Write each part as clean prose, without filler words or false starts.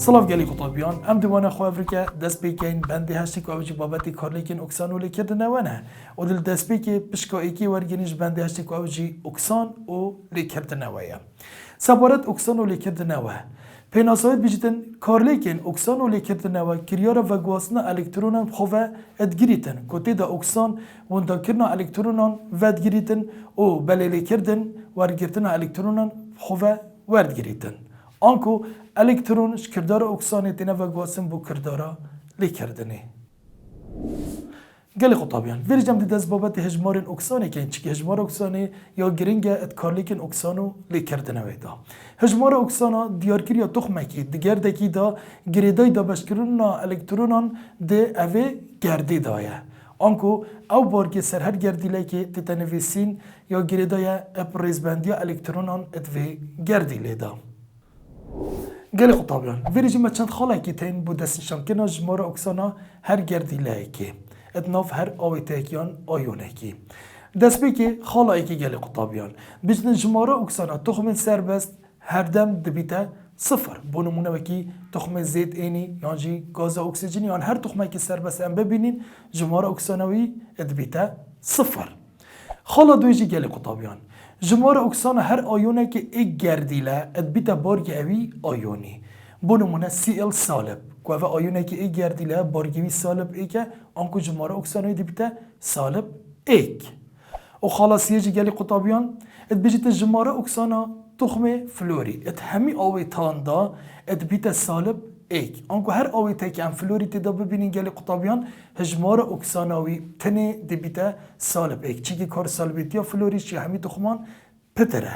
سلاف گلی خطابیان ام دوانه خو افریقا دست بیکین بنده هشتی که اوجی بابتی کار لیکن اکسان و لیکرد نوانه و دل دست بیکی پشکا ایکی ورگینیش بنده هشتی که اوجی اکسان و لیکرد نوایه سبارت اکسان و لیکرد نواه پیناسایت بیشتن کار لیکن اکسان و لیکرد نواه کریار و گواسنا الکترونان خواه ادگریتن کتی دا اکسان وندا کرنا الکترونان ودگریتن و بله لیکردن ورگرتن الکترونان خواه وردگریتن آنکو الکترون کردار اکسانی تینه و گواسم بو کردارا لیکردنه گلی خطابیان ویرجم دی دست بابت هجمارین اکسانی که اینچه که هجمار اکسانی یا گرینگه اتکار لیکن اکسانو لیکردنه ویدا هجمار اکسانا دیارکری یا تخمه کی دیگر دکی دا گریدای دا بشکرون الکترونان ده اوه گردی دایه آنکو او بارگی سر هر گردی لیکی تیتنویسین یا گریدای اپریزبندی الکترونان ادوه گردی لیدا گلی خطابیان ویرجی ما چند خاله که تین بود دستنشان که نجمار اکسانا هر گردی لیکی اتناف هر آویتاکیان آیونه کی دست بی که خاله ایکی گلی خطابیان بجن جماره اکسانا تخم سربست هر دم دبیته صفر بونمونه وکی تخم زیت اینی یعنی گاز اکسیژنی یعنی هر تخمه که سربست ام ببینین جماره اکسانوی دبیته صفر خاله دویجی گلی خطابیان جماره اکسانا هر آیونه که ایک گردیله ادبیته بارگ اوی آیونی بونمونه CL سالب که اوه آیونه که ایک گردیله بارگوی سالب ایکه آنکو جماره اکسانوی دبیته سالب ایک و خلاصیه جی گلی قطابیان اد بجیت جماره اکسانا تخم فلوری اد همی آوی تاندا اد بیت سالب ایک آنکو هر آوی تاکی ام فلوری تدا ببینین گلی قطابیان هجماره اکساناوی تنه دبیت سالب ایک چی که کار سالبیتیا فلوری چی همی تخمان پتره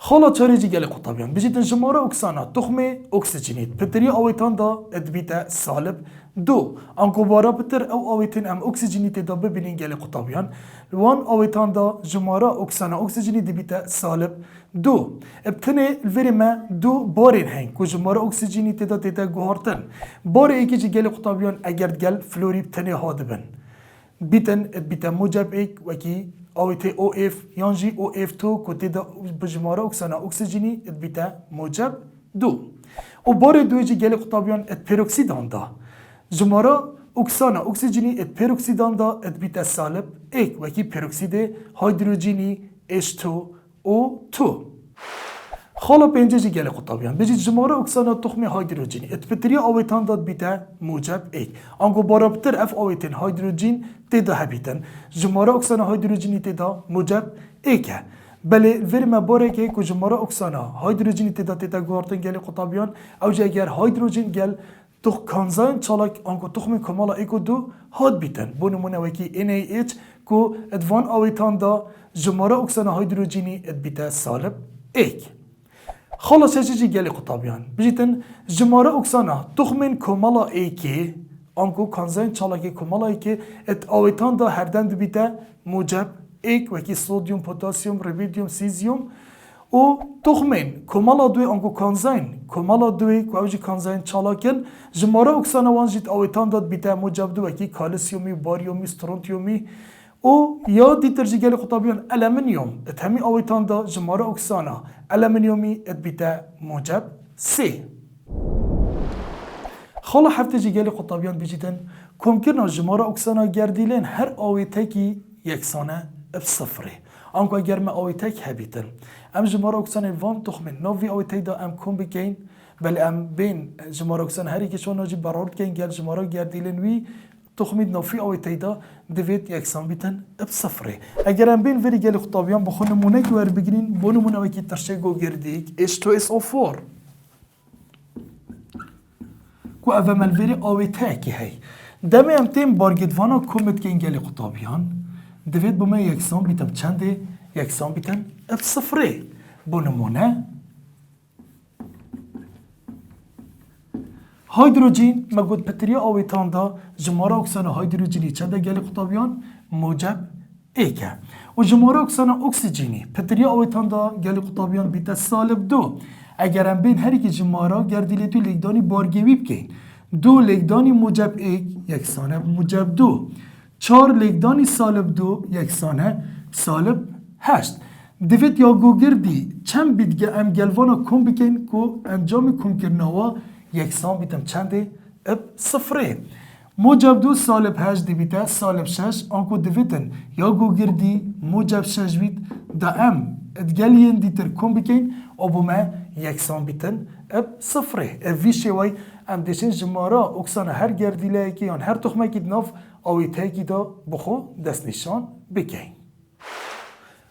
خالا چاری جی گلی قطابیان بجیتن جماره اکسانا تخم اکسیژنیت پتری آویتان دا ادبیت سالب دو آنکو بارا پتر او آویتن ام اکسیژنیت دا ببینین گلی قطابیان وان آویتان دا جماره اکسانا اکسیژنی دبیت سالب دو ابتنه الوری ما دو بارین هنگ که جماره اکسیژنیت دا تیتا گوهارتن بار ایکی جی گلی قطابیان اگر گل فلوری بتنه هادبن بیتن موجب ایک وکی آویته او اف یانجی او اف تو کتی دا بجماره اکسانا اکسیژنی بیتا موجب دو و بار دویجی گلی قطابیان ات پیروکسیدان دا جماره اکسانا اکسیژنی ات پیروکسیدان دا ات بیتا سالب ایک وکی پیروکسید هیدروژنی H2O2 خالا پنجه جی گلی قطابیان بجی جماره اکسانا تخم هیدروژنی ات پتری آویتان داد بیتا موجب ایک آنگو بارابتر اف آویتن هیدروژن تیدا هبیتن جماره اکسانا هیدروژنی تیدا موجب ایکه بله ورما باره که که جماره اکسانا هیدروژنی تیدا گوارتن گلی قطابیان او جا اگر هیدروژن گل تو کانزاین چالاک آنکو تخم کمالا ایکو دو هاد بیتن بونمونه وکی NaH که ادوان آویتان دا جماره اکسانا هیدروژنی ات بیتا سالب ایک خلاص چیزی گلی قطابیان بجیتن جماره اکسانا تخمین کمالا ایکی آنکو کانزاین چالاکی کمالا ایکی ات آویتان دا هر دم دبیته موجب ایک وکی سودیوم پوتاسیوم ربیدیوم سیزیوم و تخمین کمالا دوی آنکو کانزاین کمالا دوی که اوجی کانزاین چالاکن جماره اکسانا وانجید آویتان داد بیته موجب دو وکی کالسیومی باریومی سترونتیومی او یا دیتر جی گلی خطابیان المنیوم ات همی آویتان دا جماره اکسانا المنیومی ات بیتا موجب سی خالا هفته جی گلی خطابیان بجیتن کمکرنا جماره اکسانا گردیلین هر آویتاکی یکسانه بصفره آنکو اگر ما آویتاک هبیتن ام جماره اکسانا وان تخمین نوی آویتاک دا ام کم بکین بله ام بین جماره اکسانا هری که چون ناجی برارد کن گل جماره گردیلین وی تخمید نافی آویتایدا دوید یکسان بیتن بصفره اگر ام بین وری گلی خطابیان بخون نمونه که ور بگیرین بو نمونه وکی ترشه گو گردیک H2SO4 که اوه ملوری آویتایکی هی دمی ام تیم بارگیدوانا کمت که این گلی خطابیان دوید بومه یکسان بیتن چنده یکسان بیتن بصفره بو نمونه هیدروژن مگود پتری آویتان دا جماره اکسانا هیدروژنی چنده گلی خطابیان موجب ایکه و جماره اکسانا اکسیژنی پتری آویتان دا گلی خطابیان بیتا سالب دو اگر هم بین هر کی جماره گردیلی تو لیگدانی بارگیوی بکن دو لیگدانی موجب ایک یکسانه موجب دو چار لیگدانی سالب دو یکسانه سالب هشت دوید یا گوگردی چند بیدگه ام گلوانا کن بکن که انجام کن کرنوا یکسان بیتم چنده اب صفره موجب دو سالب 8 دیبیته سالب 6 آنکو دویتن یا گو گردی موجب 6 بیت دا ام ادگلین دیتر کن بکن او بومه یکسان بیتن اب صفره اب ویشه وی ام دیشن جمارا اکسان هر گردیله که یان هر تخمه که ناف اوی تاکی دا بخو دست نشان بکن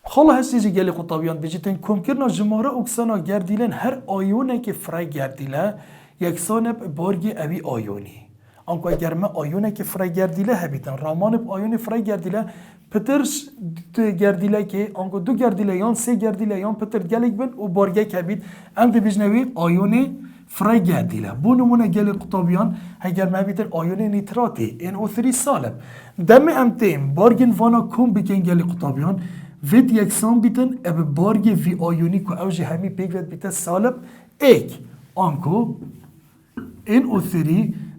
خاله هستی جی گلی قطابیان بیجیتن کم کرنا جمارا اکسانا گردیلن هر آیونه که فرای گردیله یکسان بارگی اوی آیونی آنکو اگر ما آیونه که فرای گردیله هبیتن رامان آیون فرای گردیله پترش گردیله که آنکو دو گردیله یان سه گردیله یان پتر گلیک بن و بارگی که بید ام دی بیجنوی آیون فرای گردیله بو نمونه گلی قطابیان اگر ما بیتن آیون نیتراتی این او 3 سالب دم ام تیم بارگین وانا کم بکن گلی قطابیان وید یکسان بیتن اب بارگی وی آیونی که اوجی همی پیک وید بیتن سالب ایک آنکو این او 3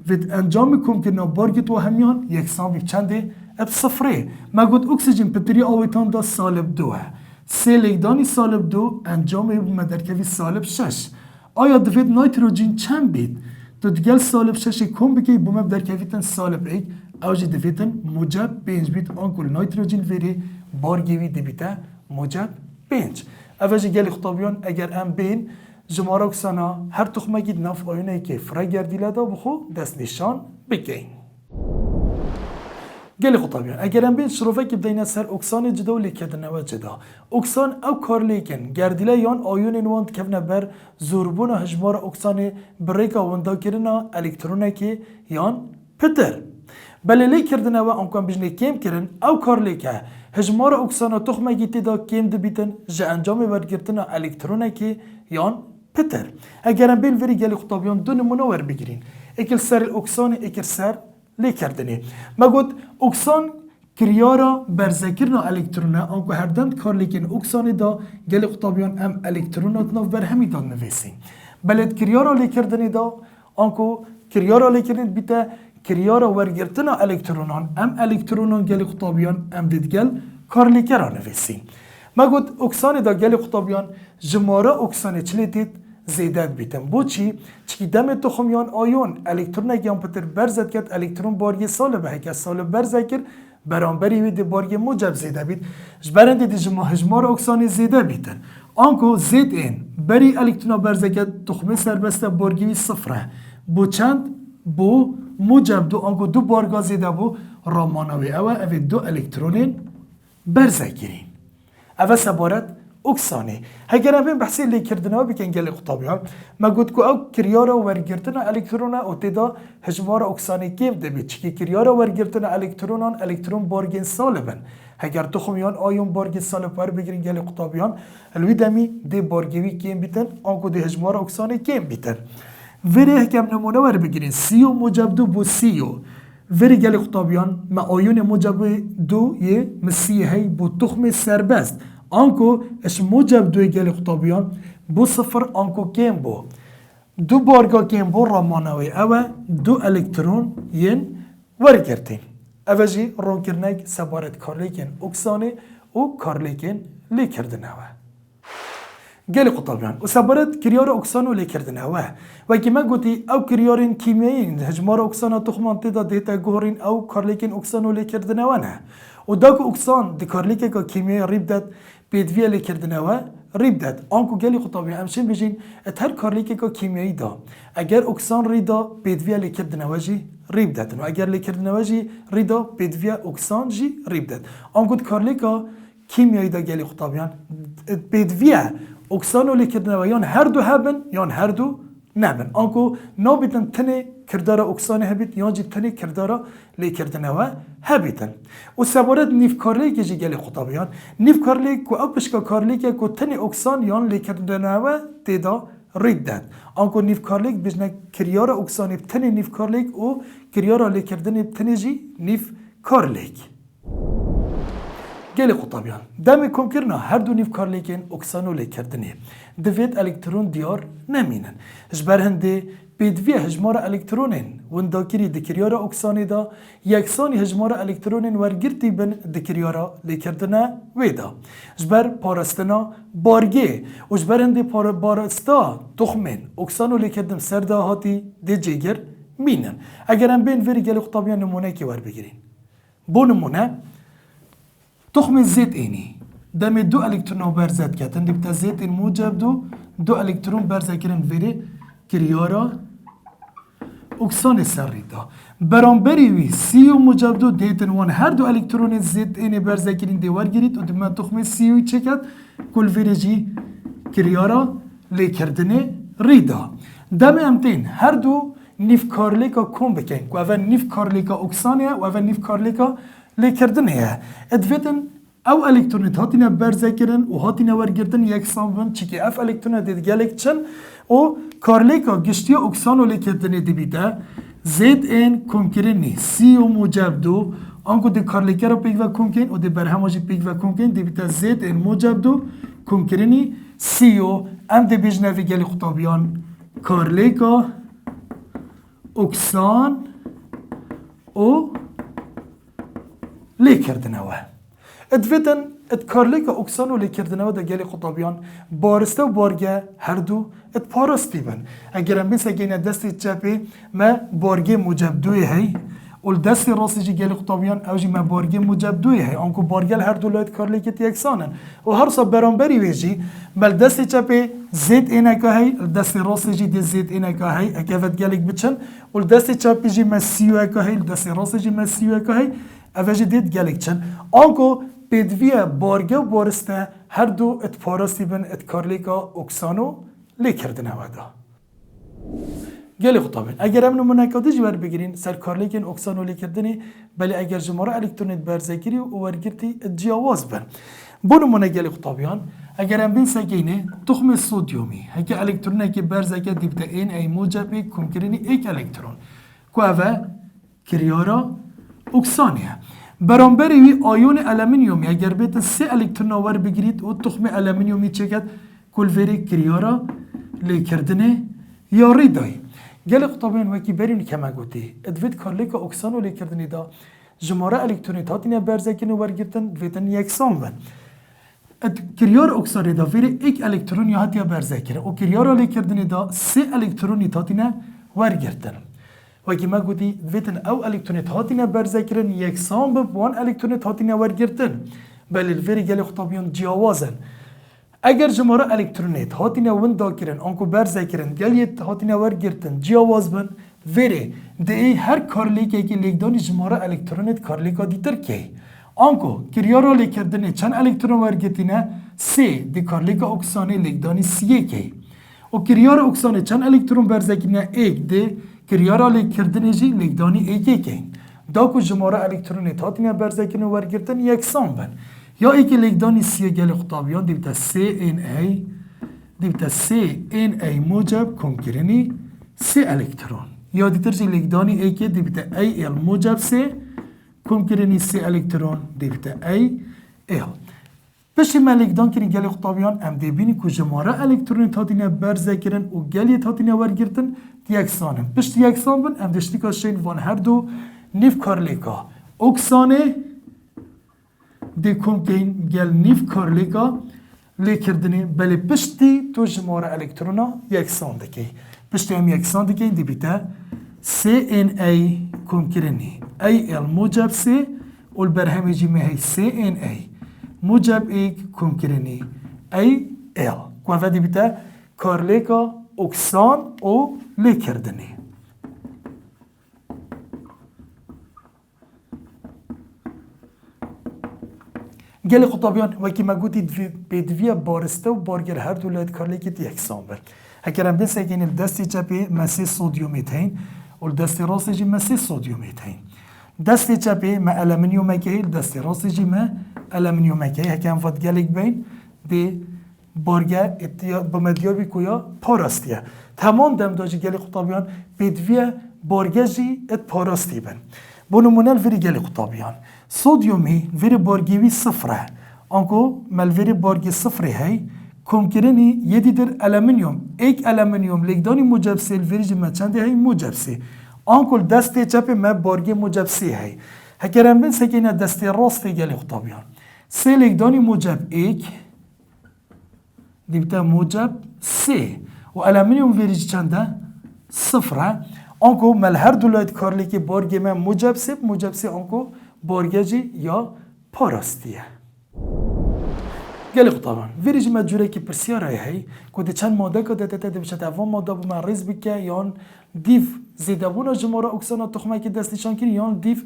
وید انجام کم که بارگی تو همیان یکسان بی چنده اب صفره ما گود اکسیجن پتری آویتان دا سالب 2 سه لیکدانی سالب 2 انجام مدرکوی سالب 6 آیا دوید نایتروجین چند بید تو دیگل سالب 6 کم بکی بومب در کویتن سالب 1 اوجی دویتن موجب 5 بید آنکل نایتروجین ویری بارگیوی دیبیته موجب 5 اوجی گلی خطابیان اگر ام بین جماره اکسانا هر تخمه گید ناف آیونه که فرای گردیله دا بخو دست نشان بکین گلی خطابیان اگر ام بین شروفه که بدین سر اکسان جدا و لیکدنوه جدا اکسان او کار لیکن گردیله یان آیون نواند کفنه بر زوربون هجمار اکسان بریکا وندا کرنا الکترونه که یان پتر بله لیکردنوه آنکان بجنه کم کرن او کار لیکه هجمار اکسانا تخمه گیتی دا کم دبیتن جا انجام برگرتنا الکترونه که یان پتر اگر ام بین وری گلی خطابیان دو نمونه ور بگیرین اکل سر الاکسان اکل سر لیکردنی ما گود اکسان کریارا برزکرنا الکترونه آنکو هر دند کار لیکن اکسان دا گلی خطابیان ام الکترونات ناف بر همی داد نویسین بلد کریارا لیکردنی دا آنکو کریارا لیکردنی بیتا کریارا ورگرتنا الکترونان ام الکترونان گلی خطابیان ام دیدگل کار لیکرا نویسین ما گود اکسان دا گلی خطابیان جماره اکسان چلی دید زیدت بیتم بو چی دم تخمیان آیون الکترون گیان پتر برزد کرد الکترون بارگی سالبه که سالب برزد کرد برانبری وید بارگی موجب زیده بید جبرند دی هجمار اکسانی زیده بیتن آنکو زید این بری الکترون برزد کرد تخمه سربسته بارگی صفره بو چند بو موجب دو آنکو دو بارگا زیده بو رامانوی اوه دو الکترونین برزد گیرین اوه سبارت اکسانی اگر ام بحثی لیکردنها بکن گلی خطابیان ما گود که او کریارا ورگرتنا الکترونا او تدا هجمار اکسانی کم دبید چکی کریارا ورگرتنا الکترونان الکترون بارگین سالبن اگر تخمیان آیون بارگین سالب ور بگیرین گلی خطابیان الوی دمی دی بارگیوی کم بیتن آنکو دی هجمار اکسانی کم بیتن وری حکم نمونه ور بگیرین سیو موجب دو بو سیو وری گلی خطابیان ما آیون موجب دو یه مسیه هی بو تخم سربست آنکو اش موجب دوی گلی خطابیان بو صفر آنکو کم بو دو بارگا کم بو رامانوی اوه دو الکترون ین ورگرتین اوه جی رو کرنگ سبارت کارلیکن اکسانه و کارلیکن لیکردن اوه گلی خطابیان و سبارت کریار اکسان و لیکردن اوه و که من گوتی او کریارین کیمیایین هجمار اکسان تخمان تیدا دیتا گوهرین او کارلیکن اکسان و لیکردن اوه نه و داکو اکسان دی کارلیکه که کیمیای ریب داد بیدویه لیکردنوه ریب داد آنکو گلی خطابی همشین بجین ات هر کارلیکه که کیمیایی دا اگر اکسان ریدا بیدویه لیکردنوه جی ریب داد و اگر لیکردنوه جی ریدا بیدویه اکسان جی ریب داد آنکو کارلیکه کیمیایی دا گلی خطابیان بیدویه اکسان و لیکردنوه یان هر دو هبن یان هر دو نبن آنکو نابیتن تنه کردار اکسانه هبیت یان جی تنه کردار لیکردنوه هبیتن و سبارت نیف کارلیک جی گلی خطابیان نیف کارلیک کو اپشکا کارلیک کو تنه اکسان یان لیکردنوه تیدا رید داد آنکو نیف کارلیک بجنه کریار اکسانی تنه نیف کارلیک و کریار لیکردن تنه جی نیف کارلیک گلی قطابیان دم کم کرنا هر دو نیف کار لیکن اکسانو لیکردنه دوید الکترون دیار نمینن جبر هنده بدوی هجمار الکترونین ونداکری دکریارا اکسانی دا یکسانی هجمار الکترونین ورگرتی بن دکریارا لیکردنه ویدا جبر پارستنا بارگه و جبر هنده بارستا تخمین اکسانو لیکردن سرده هاتی دی جیگر مینن اگر هم بین وری گلی قطابیان نمونه که ور بگیرین بو نمونه تخم زيت اینی دم دو الکترون برزد کردن دیبتا زيت این موجب دو الکترون برزد کردن وری کریارا اکسان سری دا برانبری وی سی و موجب دو دیتن وان هر دو الکترون زيت اینی برزد کردن دیوار گرید و دم تخم سی و چه کرد کل وری جی کریارا لی کردنه ریدا دم امتین هر دو نیف کارلیکا کم بکن و اول نیف کارلیکا اکسانیه و اول نیف کارلیکا لیکردنه ادویتن او الکترونیت هاتینا برزه کردن و هاتینا ورگردن یکسان بن چی که اف الکترونیت دید گلک چن و کارلیکا گشتی اکسانو لیکردنه دی بیده زید این کنکرنی سی و موجب دو آنکو دی کارلیکا را پیگ و کنکن و دی برهماجی پیگ و کنکن دی بیده زید این موجب دو کنکرنی سی و ام دی بیجنوی گلی خطابیان کارلیکا اکسان و لیکردنه و ادویدن ات کارلیکا اکسانو لیکردنه و دا گلی خطابیان بارسته و بارگه هر دو ات پارستی بن اگر هم بیسه گینه دستی چپی ما بارگه موجب دوی هی و دستی راستی جی گلی خطابیان اوجی ما بارگه موجب دوی هی آنکو بارگه هر دو لایت کارلیکت یکسانن و هر سا برانبری ویجی بل دستی چپی زید اینه که هی دستی راستی جی دی زید اینه که هی اکیفت گلیک بچن و دستی چپی جی ما سیو که هی دستی راستی جی ما سیو که هی اوجی دید گلیک چن آنکو بدویه بارگه و بارسته هر دو ات پارستی بن ات کارلیکا اکسانو لیکردنه ودا گلی خطابین اگر هم نمونه کادی جوار بگیرین سر کارلیکن اکسانو لیکردنی بلی اگر جماره الکترونیت برزگیری و ورگرتی جیاواز بن بو نمونه گلی خطابیان اگر هم بین سگینه تخم سودیومی هکی الکترونه که برزگه دیبته این ای موجب کنکرینی ایک الکترون که اوه کریارا اکسانیه برانبری وی آیون المینیومی اگر بیت سه الکترون آور بگیرید و تخم المینیومی چکد کل وری کریارا لیکردنه یا ریدای گل خطابین وکی برین کما گوتی ادوید کارلیکا اکسانو لیکردنی دا جماره الکترونیت هاتینه برزکن و ورگرتن دویتن یکسان بن کریار اکسانی دا وری ایک الکترون یا هاتیا برزکره و کریارا لیکردنی دا سه الکترونی هاتینه ورگرتن وکی ما گوتی دویتن او الکترونیت هاتینه برزکرن یکسان به وان الکترونیت هاتینه ورگرتن بلی الوری گل خطابیان جیاوازن اگر جماره الکترونیت هاتینه وندا کرن آنکو برزکرن گلیت هاتینه ورگرتن جیاواز بن وری ده هر کارلیکه که لیکدانی جماره الکترونیت کارلیکا دیتر که آنکو کریارا لیکردنه چند الکترون ورگرتینه سه دی کارلیکا اکسانه لیکدانی سیه که و کریارا اکسانه چند الکترون برزکرنه ایک ده کریارا لیکردنه جی لیکدانی ایکی که دا کو جماره الکترونیت هاتینه برزکرنه ورگرتن یکسان بن یا ای که لیکدانی سی گل خطابیان دیبتا سی این ای موجب کنکرنی سی الکترون یا دیتر جی لیکدانی ای که دیبتا ای ال موجب سی کنکرنی سی الکترون دیبتا ای ال پشتی ما لیکدان کنی گل خطابیان ام دیبینی که جماره الکترونی تاتینه برزکرن و گلی تاتینه ورگرتن یکسانن پشتی یکسان بن ام دشتی که شین وان هر دو نیف کارلیکا اکسانه دی کنکین گل نیف کارلیکا لیکردنی بله پشتی تو جماره الکترونا یکسان دکی پشتی هم یکسان دکی دی بیتا سی این ای کنکرنی ای ال موجب سی و البرهمی جی مهی سی این ای موجب ایک کنکرنی ای ال کوان دی بیتا کارلیکا اکسان و لیکردنی گل خطابیان وکی ما گوتی بدوی بارسته و بارگر هر دو لایت کارلیکت یکسان بر اگرم بسه که این دستی چپی مسی سودیومیت هین و دستی راستی جی مسی سودیومیت هین دستی چپی ما المینیوم که دستی راستی جی ما المینیوم که هکم فات گلیک بین دی بارگر بمدیابی کویا پاراستیه تمام دم داجی گل خطابیان بدوی بارگر جی ات پاراستی بن بو نمونه الوری گل خطابیان صودیوم هی وری بارگیوی صفره آنکو مل وری بارگی صفره هی کم کرنی یه دیدر المنیوم ایک المنیوم لگدانی موجب سه وری جمع چنده هی موجب سه آنکو دست چپ ما بارگی موجب سه هی هکرم بین سکینه دست راست گلی خطابیان سه لگدانی موجب ایک دیبتا موجب سه و المنیوم وری چنده صفره آنکو مل هر دولایت کارلی که بارگی من موجب سه آنکو بارگی جی یا پاراستیه گلی خطابان ویریج مجوره که پرسیاره هی کده چند ماده که داده بشد اوان ماده با من ریز بکه یان دیف زیدابونا جمارا اکسانا تخمه که دست نشان کری یان دیف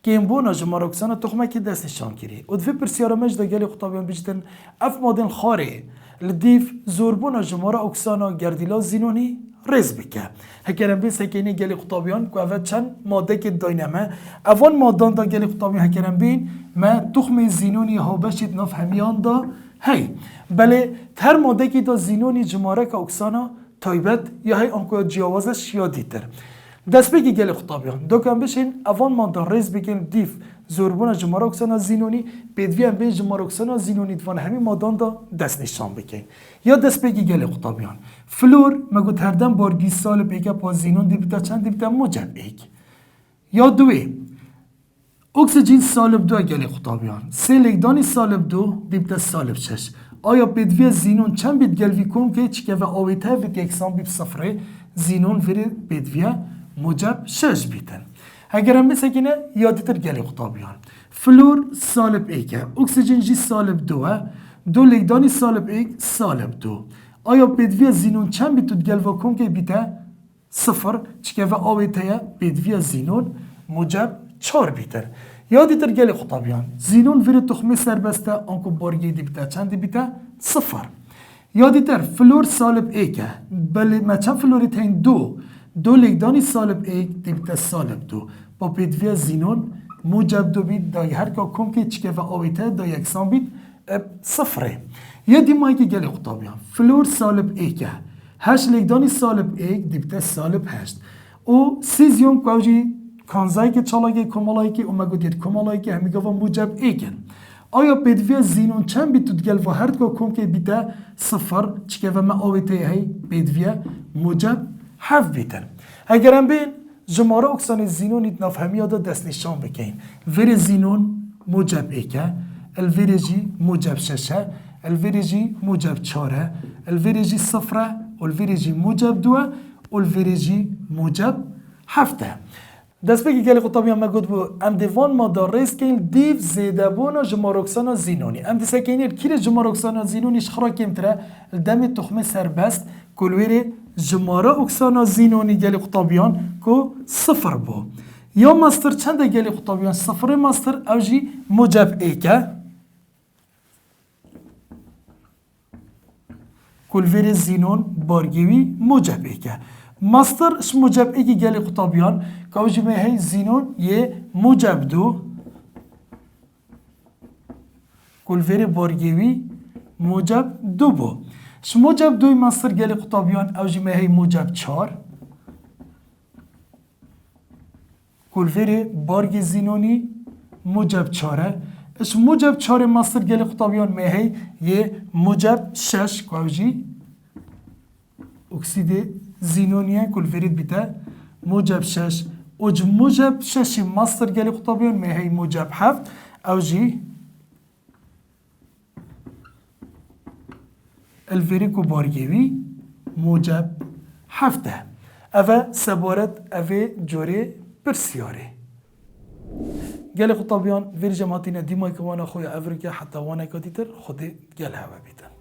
کیمبونا جمارا اکسانا تخمه که دست نشان کری و دوی پرسیاره مجده گلی خطابان بجدن اف مادن خاره لدیف زوربونا جمارا اکسانا گردیلا زینونی ریز بکه هکرم بین سکینی گلی خطابیان که اول چند ماده که داینمه اوان مادان دا گلی خطابیان هکرم بین ما تخم زینونی ها بشید نفهمیان دا هی بله هر ماده که دا زینونی جماره که اکسانا تایبت یا هی آنکو جیاوازش یا دیتر دست بگی گلی خطابیان دو کم بشین اوان مادان ریز بکن دیف زوربون جماره اکسانا زینونی بدوی هم بین جماره اکسانا زینونی دوان همین مادان دا دست نشان بکن یا دست بگی گلی خطابیان فلور مگو هردن بارگی سال بیگه پا زینون دیبتا چند دیبتا موجب ایک یا دوی اکسیژن سالب دو گلی خطابیان سه لگدانی سالب دو دیبتا سالب شش آیا بدوی زینون چند بید گلوی کن که چکه و آویته و یکسان بیب صفره زینون وری بدوی موجب شش بیتن اگر هم بسکنه یادیتر گلی خطابیان فلور سالب ایکه اکسیژن جی سالب دوه دو لگدانی سالب ایک سالب دو آیا بدوی زینون چند بیتود گلوی کن که بیته صفر چکه و آویته بدوی زینون موجب 4 بیتر یادیتر گلی خطابیان زینون وری تخمه سربسته آنکو بارگی دیبتا چند دیبتا صفر یادیتر فلور سالب ایکه بله ما چند فلوری تین دو لگدانی سالب ایک دیبتا سالب دو با پیدوی زینون موجب دو بیت دای هر که کم که چکه و آویته دا یکسان بیت صفره یادی مایی که گلی خطابیان فلور سالب ایکه 8 لگدانی سالب ایک دیبتا سالب 8 او سیزیوم کوجی کانزایی که چالایی کمالایی که اومگو دید کمالایی که همیگه و موجب ایکن آیا بدوی زینون چند بیتود گل و هرد که کم که بیده صفر چکه و ما آویته هی بدوی موجب 7 بیتن اگر هم بین جماره اکسان زینونیت نفهمی دا دست نشان بکن ویر زینون موجب ایکه الویر جی موجب 6 الویر جی موجب 4 الویر جی صفره الویر جی موجب 2 الویر جی موجب 7 دست بگی گلی خطابیان ما گود بو ام دیوان ما دار ریز کن دیو زیده بونا جماروکسانا زینونی ام دیسا کنیر کیر جماروکسانا زینونیش خرا کم تره دم تخمه سربست کلویر جماروکسانا زینونی گلی خطابیان کو صفر بو یا ماستر چنده گلی خطابیان صفر ماستر او جی موجب ایکه کلویر زینون بارگیوی موجب ایکه ماستر اش موجب ایکی گلی خطابیان که اوجی هی زینون یه موجب دو کلویر بارگیوی موجب دو بو اش موجب دوی ماستر گلی خطابیان اوجی هی موجب 4 کلویر بارگی زینونی موجب 4 اش موجب 4 ماستر گلی خطابیان هی یه موجب 6 که اوجی اکسید زینونیه کلفرید بیته موجب 6 اوج موجب 6 ماستر گلی خطابیان مهی موجب 7 او جی الفریکو بارگیوی موجب 7 اوه سبارت اوه جوری پرسیاره گلی خطابیان ویر جماعتین دیمای که وانا خوی افریکا حتی وانا که دیتر خود گل هوا بیتن